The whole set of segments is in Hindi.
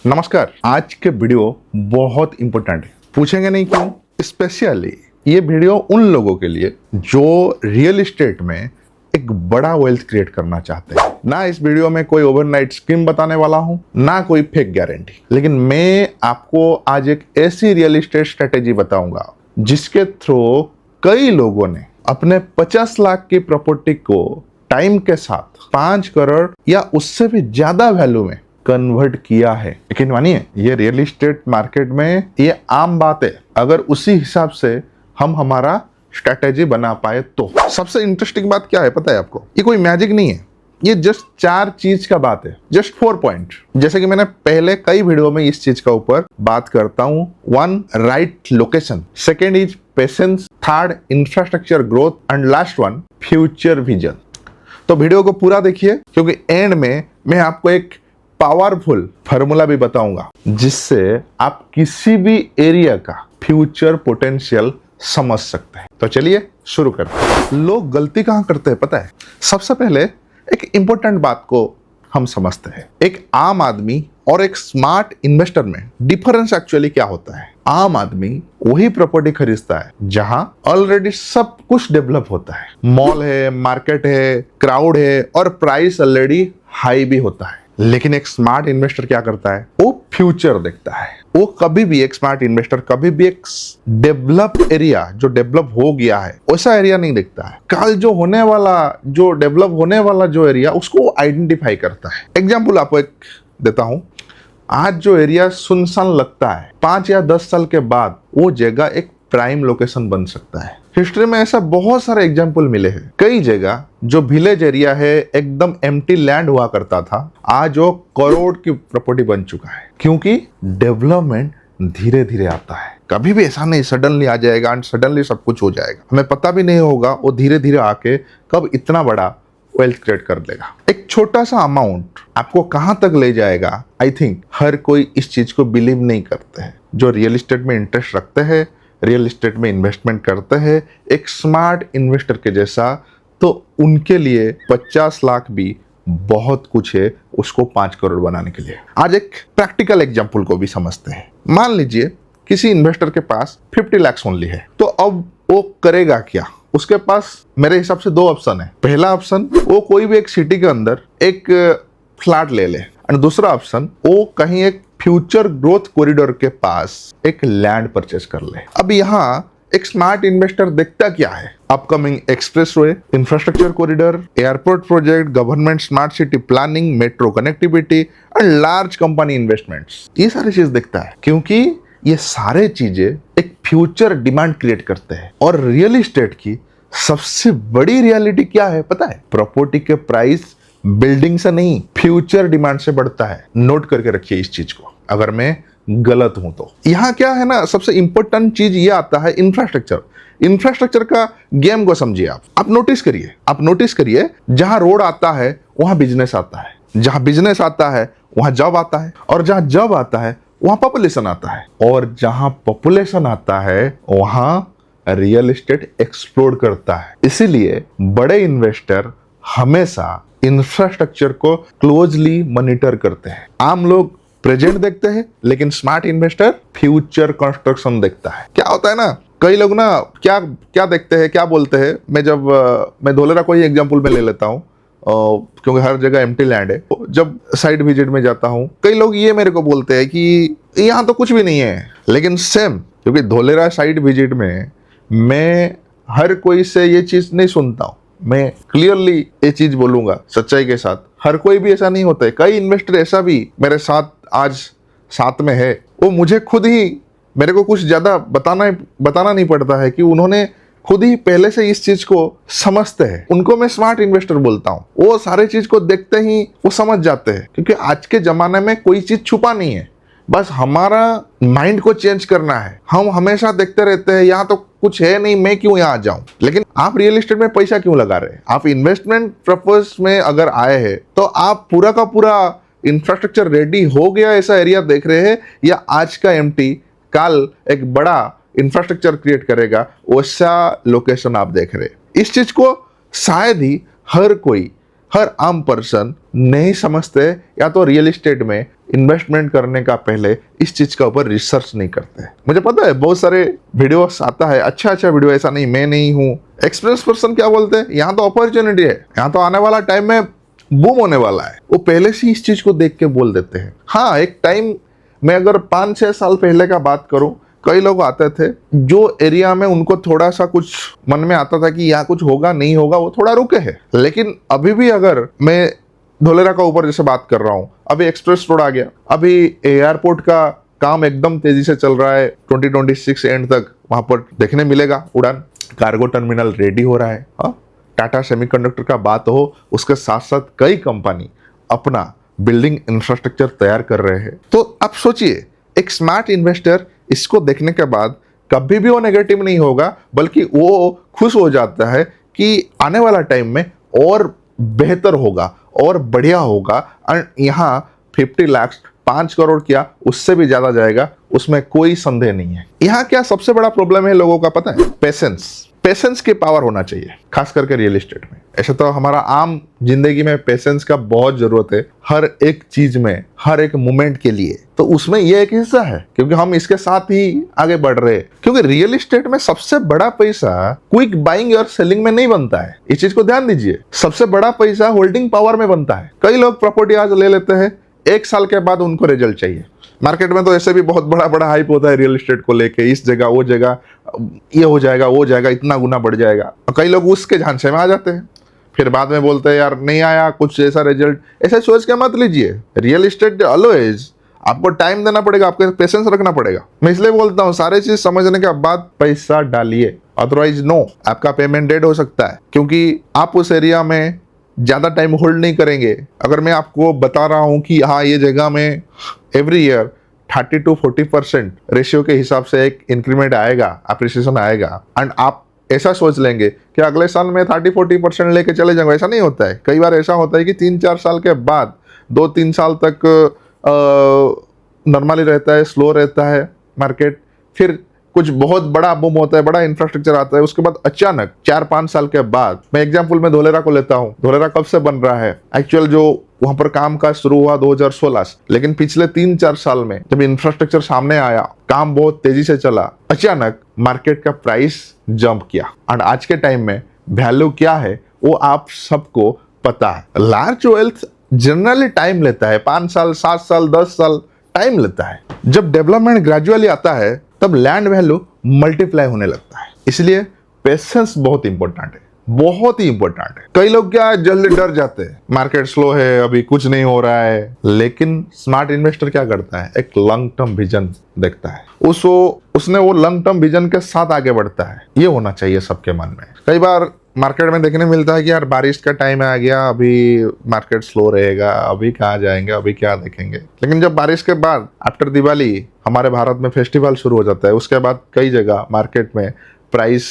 नमस्कार। आज के वीडियो बहुत इंपॉर्टेंट है। पूछेंगे नहीं क्यों? स्पेशली ये वीडियो उन लोगों के लिए जो रियल एस्टेट में एक बड़ा वेल्थ क्रिएट करना चाहते हैं। ना इस वीडियो में कोई ओवरनाइट स्कीम बताने वाला हूं, ना कोई फेक गारंटी, लेकिन मैं आपको आज एक ऐसी रियल एस्टेट स्ट्रेटेजी बताऊंगा जिसके थ्रू कई लोगों ने अपने 50 लाख की प्रॉपर्टी को टाइम के साथ 5 करोड़ या उससे भी ज्यादा वैल्यू में कन्वर्ट किया है। लेकिन मानिए, ये रियल एस्टेट मार्केट में ये आम बात है। अगर उसी हिसाब से हम हमारा स्ट्रेटेजी बना पाए तो। सबसे इंटरेस्टिंग बात क्या है पता है आपको? ये कोई मैजिक नहीं है, ये जस्ट 4 चीज का बात है, जस्ट 4 पॉइंट। जैसे कि मैंने पहले कई वीडियो में इस चीज का ऊपर बात करता हूं। 1 right location, second is patience, third infrastructure growth and last 1 future vision. तो वीडियो को पूरा देखिए, क्योंकि एंड में मैं आपको एक पावरफुल फार्मूला भी बताऊंगा जिससे आप किसी भी एरिया का फ्यूचर पोटेंशियल समझ सकते हैं। तो चलिए शुरू करते हैं। लोग गलती कहां करते हैं पता है? सबसे पहले एक इंपॉर्टेंट बात को हम समझते हैं। एक आम आदमी और एक स्मार्ट इन्वेस्टर में डिफरेंस एक्चुअली क्या होता है? आम आदमी वही प्रॉपर्टी खरीदता है जहां ऑलरेडी सब कुछ डेवलप होता है। मॉल है, मार्केट है, क्राउड है और प्राइस ऑलरेडी हाई भी होता है। लेकिन एक स्मार्ट इन्वेस्टर क्या करता है? वो फ्यूचर देखता है। वो कभी भी एक स्मार्ट इन्वेस्टर कभी भी एक डेवलप एरिया जो डेवलप हो गया है वैसा एरिया नहीं देखता है। कल जो होने वाला, जो डेवलप होने वाला जो एरिया, उसको आइडेंटिफाई करता है। एग्जाम्पल आपको एक देता हूं। आज जो एरिया सुनसान लगता है, 5 या 10 साल के बाद वो जगह एक प्राइम लोकेशन बन सकता है। हिस्ट्री में ऐसा बहुत सारे एग्जाम्पल मिले हैं। कई जगह जो विलेज एरिया है, एकदम एम्प्टी लैंड हुआ करता था, आज वो करोड़ की प्रॉपर्टी बन चुका है। क्योंकि डेवलपमेंट धीरे धीरे आता है। कभी भी ऐसा नहीं सडनली आ जाएगा एंड सडनली सब कुछ हो जाएगा। हमें पता भी नहीं होगा वो धीरे धीरे आके कब इतना बड़ा वेल्थ क्रिएट कर देगा। एक छोटा सा अमाउंट आपको कहां तक ले जाएगा, आई थिंक हर कोई इस चीज को बिलीव नहीं करते हैं। जो रियल एस्टेट में इंटरेस्ट रखते हैं, रियल एस्टेट में इन्वेस्टमेंट करते हैं एक स्मार्ट इन्वेस्टर के जैसा, तो उनके लिए 50 लाख भी बहुत कुछ है उसको 5 करोड़ बनाने के लिए। आज एक प्रैक्टिकल एग्जांपल को भी समझते हैं। मान लीजिए किसी इन्वेस्टर के पास 50 लाख ओनली है, तो अब वो करेगा क्या? उसके पास मेरे हिसाब से 2 ऑप्शन है। पहला ऑप्शन, वो कोई भी एक सिटी के अंदर एक फ्लैट ले ले, और दूसरा ऑप्शन, वो कहीं एक फ्यूचर ग्रोथ कॉरिडोर के पास एक लैंड परचेस कर ले। अब यहाँ एक स्मार्ट इन्वेस्टर देखता क्या है? Upcoming expressway, infrastructure corridor, airport project, government smart city planning, metro connectivity and large company investments. ये सारी चीज देखता है क्योंकि ये सारे चीजें एक फ्यूचर डिमांड क्रिएट करते हैं। और रियल एस्टेट की सबसे बड़ी रियलिटी क्या है पता है? प्रॉपर्टी के प्राइस बिल्डिंग से नहीं, फ्यूचर डिमांड से बढ़ता है। नोट करके रखिए इस चीज को, अगर मैं गलत हूं तो। यहां क्या है ना, सबसे इंपॉर्टेंट चीज ये आता है इंफ्रास्ट्रक्चर। इंफ्रास्ट्रक्चर का गेम को समझिए आप नोटिस करिए, जहां रोड आता है वहां बिजनेस आता है, जहां बिजनेस आता है वहां जॉब आता है, और जहां जॉब आता है वहां पॉपुलेशन आता है, और जहां पॉपुलेशन आता है वहां रियल एस्टेट एक्सप्लोड करता है। इसीलिए बड़े इन्वेस्टर हमेशा इंफ्रास्ट्रक्चर को क्लोजली मॉनिटर करते हैं। आम लोग प्रेजेंट देखते हैं, लेकिन स्मार्ट इन्वेस्टर फ्यूचर कंस्ट्रक्शन देखता है। क्या होता है ना, कई लोग ना क्या देखते हैं, क्या बोलते हैं। मैं धोलेरा को ही एग्जांपल में ले लेता हूँ, क्योंकि हर जगह एम्प्टी लैंड है। जब साइट विजिट में जाता हूँ, कई लोग ये मेरे को बोलते हैं कि यहाँ तो कुछ भी नहीं है। लेकिन सेम, क्योंकि धोलेरा साइट विजिट में मैं हर कोई से ये चीज नहीं सुनता हूँ। मैं क्लियरली ये चीज बोलूंगा सच्चाई के साथ, हर कोई भी ऐसा नहीं होता है। कई इन्वेस्टर ऐसा भी मेरे साथ आज साथ में है, वो मुझे खुद ही, मेरे को कुछ ज्यादा बताना नहीं पड़ता है कि उन्होंने खुद ही पहले से इस चीज को समझते हैं। उनको मैं स्मार्ट इन्वेस्टर बोलता हूँ। वो सारे चीज को देखते ही वो समझ जाते हैं, क्योंकि आज के जमाने में कोई चीज छुपा नहीं है। बस हमारा माइंड को चेंज करना है। हम हमेशा देखते रहते हैं यहाँ तो कुछ है नहीं, मैं क्यों यहाँ जाऊं। लेकिन आप रियल एस्टेट में पैसा क्यों लगा रहे हैं? आप इन्वेस्टमेंट पर्पस में अगर आए हैं तो आप पूरा का पूरा इंफ्रास्ट्रक्चर रेडी हो गया ऐसा एरिया देख रहे हैं, या आज का एम्प्टी कल एक बड़ा इंफ्रास्ट्रक्चर क्रिएट करेगा वैसा लोकेशन आप देख रहे हैं? इस चीज को शायद ही हर आम पर्सन नहीं समझते, या तो रियल एस्टेट में इन्वेस्टमेंट करने का पहले इस चीज का ऊपर रिसर्च नहीं करते। मुझे पता है बहुत सारे वीडियोस आता है, अच्छा वीडियो, ऐसा नहीं मैं नहीं हूँ एक्सपीरियंस पर्सन, क्या बोलते हैं यहाँ तो अपॉर्चुनिटी है, यहाँ तो आने वाला टाइम में बूम होने वाला है, वो पहले से इस चीज को देख के बोल देते हैं। हाँ, एक टाइम में अगर 5-6 साल पहले का बात करूं, कई लोग आते थे जो एरिया में उनको थोड़ा सा कुछ मन में आता था कि यहाँ कुछ होगा नहीं होगा, वो थोड़ा रुके हैं। लेकिन अभी भी अगर मैं धोलेरा का ऊपर जैसे बात कर रहा हूँ, अभी एक्सप्रेस रोड आ गया, अभी एयरपोर्ट का काम एकदम तेजी से चल रहा है, 2026 एंड तक वहां पर देखने मिलेगा उड़ान, कार्गो टर्मिनल रेडी हो रहा है। टाटा सेमीकंडक्टर का बात हो, उसके साथ साथ कई कंपनी अपना बिल्डिंग इंफ्रास्ट्रक्चर तैयार कर रहे हैं। तो आप सोचिए, एक स्मार्ट इन्वेस्टर इसको देखने के बाद कभी भी वो नेगेटिव नहीं होगा, बल्कि वो खुश हो जाता है कि आने वाला टाइम में और बेहतर होगा और बढ़िया होगा। और यहाँ 50 लाख 5 करोड़ क्या उससे भी ज्यादा जाएगा, उसमें कोई संदेह नहीं है। यहाँ क्या सबसे बड़ा प्रॉब्लम है लोगों का पता है? पेशेंस की पावर होना चाहिए, खास करके रियल एस्टेट में। ऐसे तो हमारा आम जिंदगी में पेशेंस का बहुत जरूरत है, हर एक चीज में, हर एक मोमेंट के लिए। तो उसमें ये एक हिस्सा है, क्योंकि हम इसके साथ ही आगे बढ़ रहे हैं। क्योंकि रियल एस्टेट में सबसे बड़ा पैसा क्विक बाइंग और सेलिंग में नहीं बनता है, इस चीज को ध्यान दीजिए। सबसे बड़ा पैसा होल्डिंग पावर में बनता है। कई लोग प्रॉपर्टी आज ले लेते हैं, 1 साल के बाद उनको रिजल्ट चाहिए। मार्केट में तो ऐसे भी बहुत बड़ा हाइप होता है रियल एस्टेट को लेके, इस जगह वो जगह ये हो जाएगा, वो जाएगा, इतना गुना बढ़ जाएगा। और कई लोग उसके झांसे में आ जाते हैं, फिर बाद में बोलते हैं यार नहीं आया कुछ ऐसा रिजल्ट। ऐसे सोच के मत लीजिए। रियल एस्टेट ऑलवेज आपको टाइम देना पड़ेगा, आपको पेशेंस रखना पड़ेगा। मैं इसलिए बोलता हूँ सारे चीज समझने के बाद पैसा डालिए, अदरवाइज नो, आपका पेमेंट डेड हो सकता है, क्योंकि आप उस एरिया में ज्यादा टाइम होल्ड नहीं करेंगे। अगर मैं आपको बता रहा हूं कि हाँ ये जगह में एवरी ईयर 30 to 40% रेशियो के हिसाब से एक इंक्रीमेंट आएगा, अप्रिसिएशन आएगा, एंड आप ऐसा सोच लेंगे कि अगले साल में 30-40% लेके चले जाऊंगा, ऐसा नहीं होता है। कई बार ऐसा होता है कि 3-4 साल के बाद 2-3 साल तक नॉर्मली रहता है, स्लो रहता है मार्केट, फिर कुछ बहुत बड़ा बूम होता है, बड़ा इंफ्रास्ट्रक्चर आता है, उसके बाद अचानक 4-5 साल के बाद, मैं एग्जांपल में धोलेरा को लेता हूँ। धोलेरा कब से बन रहा है? एक्चुअल जो वहां पर काम काज शुरू हुआ 2016 से, लेकिन पिछले 3-4 साल में जब इंफ्रास्ट्रक्चर सामने आया, काम बहुत तेजी से चला, अचानक मार्केट का प्राइस जंप किया। और आज के टाइम में वैल्यू क्या है वो आप सबको पता है। लार्ज वेल्थ जनरली टाइम लेता है, 5 साल 7 साल 10 साल टाइम लेता है। जब डेवलपमेंट ग्रेजुअली आता है तब लैंड वैल्यू मल्टीप्लाई होने लगता है। इसलिए पेशेंस बहुत इंपॉर्टेंट है, बहुत ही इंपॉर्टेंट है। कई लोग क्या जल्दी डर जाते हैं, मार्केट स्लो है, अभी कुछ नहीं हो रहा है। लेकिन स्मार्ट इन्वेस्टर क्या करता है? एक लॉन्ग टर्म विजन देखता है, उसने वो लॉन्ग टर्म विजन के साथ आगे बढ़ता है। ये होना चाहिए सबके मन में। कई बार मार्केट में देखने मिलता है कि यार बारिश का टाइम आ गया, अभी मार्केट स्लो रहेगा, अभी कहाँ जाएंगे, अभी क्या देखेंगे। लेकिन जब बारिश के बाद आफ्टर दिवाली हमारे भारत में फेस्टिवल शुरू हो जाता है, उसके बाद कई जगह मार्केट में प्राइस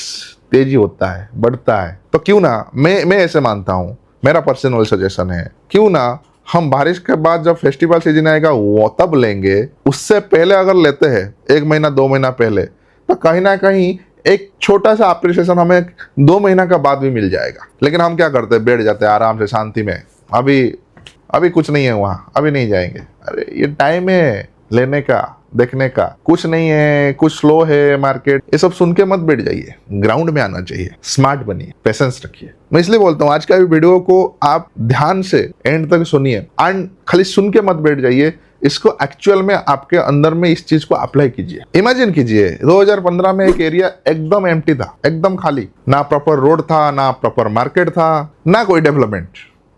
तेजी होता है, बढ़ता है। तो क्यों ना, मैं ऐसे मानता हूँ, मेरा पर्सनल सजेशन है, क्यों ना हम बारिश के बाद जब फेस्टिवल सीजन आएगा वो तब लेंगे। उससे पहले अगर लेते हैं 1 महीना 2 महीना पहले, तो कहीं ना कहीं एक छोटा सा अप्रिसिएशन हमें 2 महीना का बाद भी मिल जाएगा। लेकिन हम क्या करते हैं, बैठ जाते हैं आराम से शांति में, अभी कुछ नहीं है वहाँ, अभी नहीं जाएंगे। अरे ये टाइम है लेने का, देखने का। कुछ नहीं है, कुछ स्लो है मार्केट, ये सब सुन के मत बैठ जाइए, ग्राउंड में आना चाहिए, स्मार्ट बनिए, पेशेंस रखिए। मैं इसलिए बोलता हूँ आज का वीडियो को आप ध्यान से एंड तक सुनिए, एंड खाली सुन के मत बैठ जाइए, इसको एक्चुअल में आपके अंदर में इस चीज को अप्लाई कीजिए। इमेजिन कीजिए 2015 में एक एरिया एकदम एम्प्टी था, एकदम खाली, ना प्रॉपर रोड था, ना प्रॉपर मार्केट था, ना कोई डेवलपमेंट,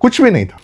कुछ भी नहीं था।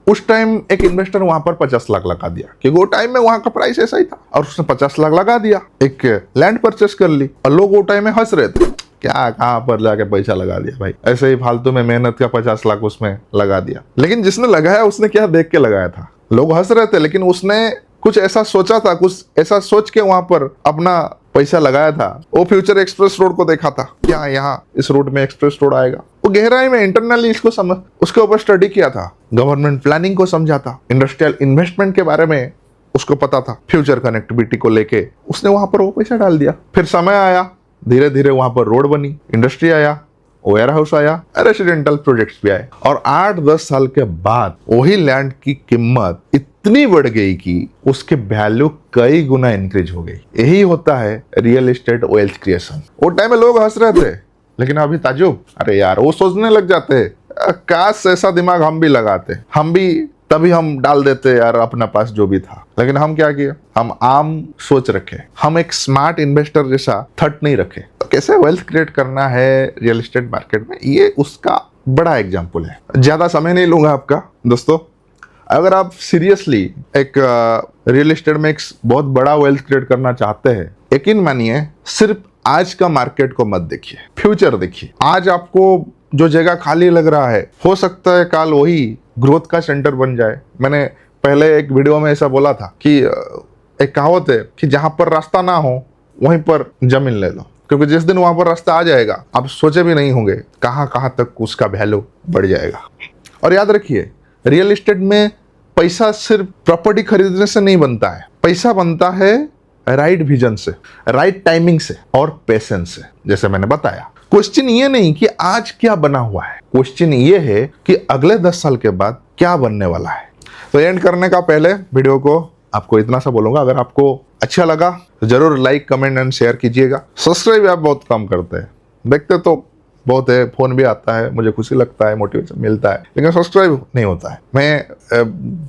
उस टाइम एक इन्वेस्टर वहां पर 50 लाख लगा दिया, क्योंकि वो टाइम में वहां का प्राइस ऐसा ही था, और उसने 50 लाख लगा दिया, एक लैंड परचेस कर ली। और लोग वो टाइम में हंस रहे थे, क्या कहां पर जाके पैसा लगा दिया भाई, ऐसे ही फालतू में मेहनत का 50 लाख उसमें लगा दिया। लेकिन जिसने लगाया उसने क्या देख के लगाया था? लोग हंस रहे थे, लेकिन उसने कुछ ऐसा सोचा था, कुछ ऐसा सोच के वहां पर अपना पैसा लगाया था। वो फ्यूचर एक्सप्रेस रोड को देखा था, क्या यहाँ इस रोड में एक्सप्रेस रोड आएगा। वो गहराई में इंटरनली इसको समझ, उसके ऊपर स्टडी किया था, गवर्नमेंट प्लानिंग को समझा था, इंडस्ट्रियल इन्वेस्टमेंट के बारे में उसको पता था, फ्यूचर कनेक्टिविटी को लेके उसने वहां पर वो पैसा डाल दिया। फिर समय आया, धीरे धीरे वहां पर रोड बनी, इंडस्ट्री आया, वेयर हाउस आया, रेसिडेंटल प्रोजेक्ट्स भी आए, और 8-10 साल के बाद वही लैंड की कीमत इतनी बढ़ गई कि उसके वैल्यू कई गुना इंक्रीज हो गई। यही होता है रियल एस्टेट वेल्थ क्रिएशन। वो टाइम में लोग हंस रहे थे, लेकिन अभी ताजुब, अरे यार वो सोचने लग जाते हैं काश ऐसा दिमाग हम भी लगाते, हम भी तभी हम डाल देते यार अपना पास जो भी था। लेकिन हम क्या किए, हम आम सोच रखे, हम एक स्मार्ट इन्वेस्टर जैसा थट नहीं रखे। तो कैसे वेल्थ क्रिएट करना है रियल एस्टेट मार्केट में, ये उसका बड़ा एग्जाम्पल है। ज्यादा समय नहीं लूंगा आपका दोस्तों। अगर आप सीरियसली एक रियल एस्टेट में एक बहुत बड़ा वेल्थ क्रिएट करना चाहते हैं, यकीन मानिए सिर्फ आज का मार्केट को मत देखिए, फ्यूचर देखिए। आज आपको जो जगह खाली लग रहा है, हो सकता है काल वही ग्रोथ का सेंटर बन जाए। मैंने पहले एक वीडियो में ऐसा बोला था कि एक कहावत है कि जहां पर रास्ता ना हो वहीं पर जमीन ले लो, क्योंकि जिस दिन वहां पर रास्ता आ जाएगा आप सोचे भी नहीं होंगे कहां कहां तक उसका वैल्यू बढ़ जाएगा। और याद रखिए, रियल एस्टेट में पैसा सिर्फ प्रॉपर्टी खरीदने से नहीं बनता है, पैसा बनता है राइट विजन से, राइट टाइमिंग से और पेशेंस से। जैसे मैंने बताया, क्वेश्चन ये नहीं कि आज क्या बना हुआ है, क्वेश्चन ये है कि अगले 10 साल के बाद क्या बनने वाला है। तो एंड करने का पहले वीडियो को आपको इतना सा बोलूंगा, अगर आपको अच्छा लगा तो जरूर लाइक, कमेंट एंड शेयर कीजिएगा। सब्सक्राइब आप बहुत कम करते हैं, देखते तो बहुत है, फोन भी आता है, मुझे खुशी लगता है, मोटिवेशन मिलता है, लेकिन सब्सक्राइब नहीं होता है। मैं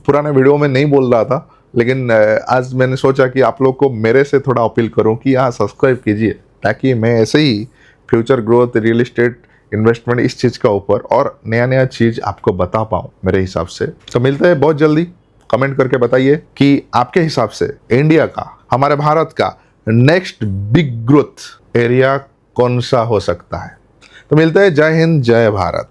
पुराने वीडियो में नहीं बोल रहा था, लेकिन आज मैंने सोचा कि आप लोग को मेरे से थोड़ा अपील करूं कि हाँ सब्सक्राइब कीजिए, ताकि मैं ऐसे ही future growth, real estate investment, इस चीज़ का ऊपर और नया नया चीज़ आपको बता पाऊँ मेरे हिसाब से। तो मिलते हैं बहुत जल्दी। कमेंट करके बताइए कि आपके हिसाब से इंडिया का, हमारे भारत का नेक्स्ट बिग ग्रोथ एरिया कौन सा हो सकता है। तो मिलते हैं। जय हिंद, जय भारत।